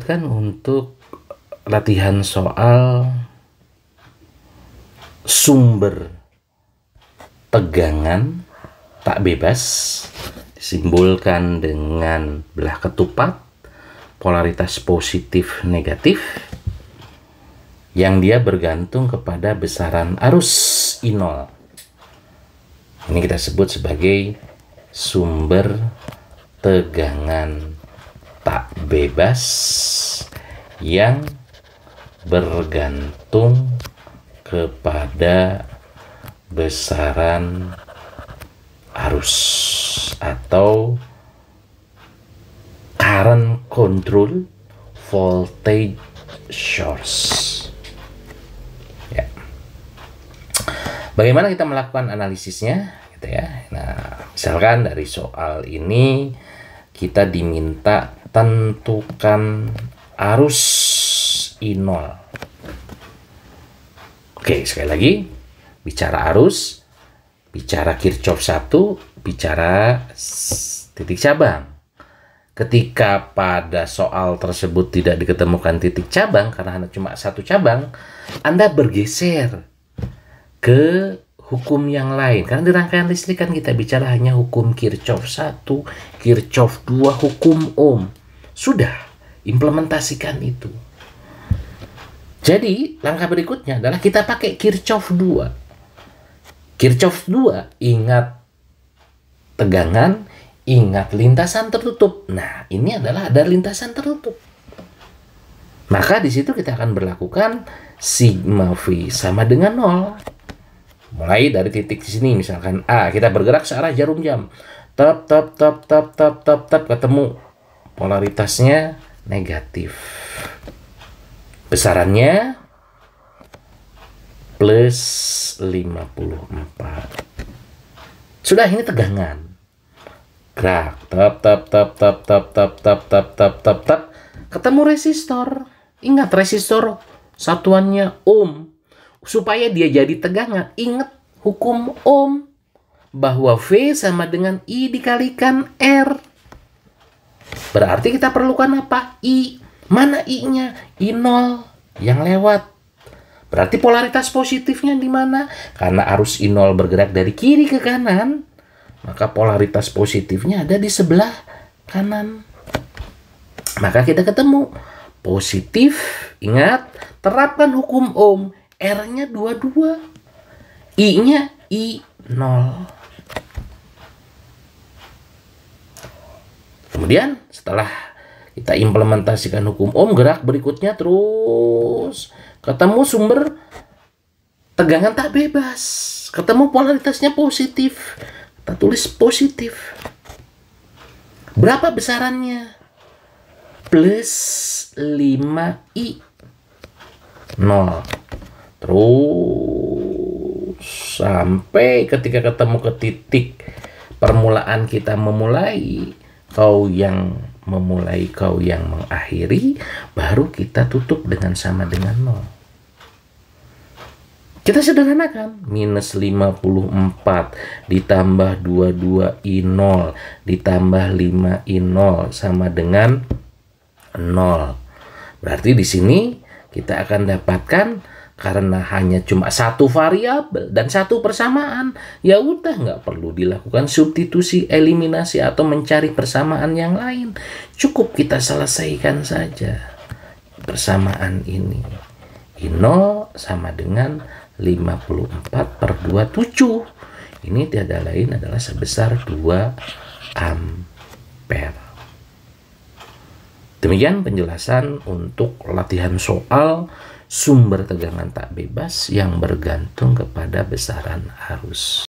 lanjutkan untuk latihan soal sumber tegangan tak bebas, disimbolkan dengan belah ketupat, polaritas positif negatif, yang dia bergantung kepada besaran arus I0. Ini kita sebut sebagai sumber tegangan tak bebas yang bergantung kepada besaran arus atau current control voltage source. Ya. Bagaimana kita melakukan analisisnya, gitu ya? Nah, misalkan dari soal ini kita diminta tentukan arus I0. Oke, sekali lagi, bicara arus, bicara Kirchhoff 1, bicara titik cabang. Ketika pada soal tersebut tidak diketemukan titik cabang, karena hanya cuma satu cabang, Anda bergeser ke hukum yang lain. Karena di rangkaian listrik kan kita bicara hanya hukum Kirchhoff 1, Kirchhoff 2, hukum Ohm. Sudah, implementasikan itu. Jadi, langkah berikutnya adalah kita pakai Kirchhoff 2. Kirchhoff 2, ingat tegangan, ingat lintasan tertutup. Nah, ini adalah ada lintasan tertutup. Maka di situ kita akan berlakukan sigma V sama dengan 0. Mulai dari titik di sini, misalkan A, kita bergerak searah jarum jam. Tap, ketemu. Polaritasnya negatif. Besarannya plus 54. Sudah, ini tegangan. Gerak, tap. Ketemu resistor. Ingat, resistor satuannya ohm. Supaya dia jadi tegangan, ingat hukum Ohm bahwa V sama dengan I dikalikan R. Berarti kita perlukan apa? I. Mana I-nya? I0 yang lewat. Berarti polaritas positifnya di mana? Karena arus I0 bergerak dari kiri ke kanan, maka polaritas positifnya ada di sebelah kanan. Maka kita ketemu positif. Ingat, terapkan hukum Ohm. R-nya 22. I-nya I0. Kemudian setelah kita implementasikan hukum Ohm, gerak berikutnya terus ketemu sumber tegangan tak bebas, ketemu polaritasnya positif, kita tulis positif. Berapa besarannya? Plus 5I 0. Terus sampai ketika ketemu ke titik permulaan kita memulai, kau yang memulai, kau yang mengakhiri, baru kita tutup dengan sama dengan 0. Kita sederhanakan, minus 54 ditambah 22I0 ditambah 5I0 sama dengan 0. Berarti di sini kita akan dapatkan, karena hanya cuma satu variabel dan satu persamaan, ya udah nggak perlu dilakukan substitusi, eliminasi atau mencari persamaan yang lain. Cukup kita selesaikan saja persamaan ini. I0 sama dengan 54/27. Ini tiada lain adalah sebesar 2 ampere. Demikian penjelasan untuk latihan soal sumber tegangan tak bebas yang bergantung kepada besaran arus.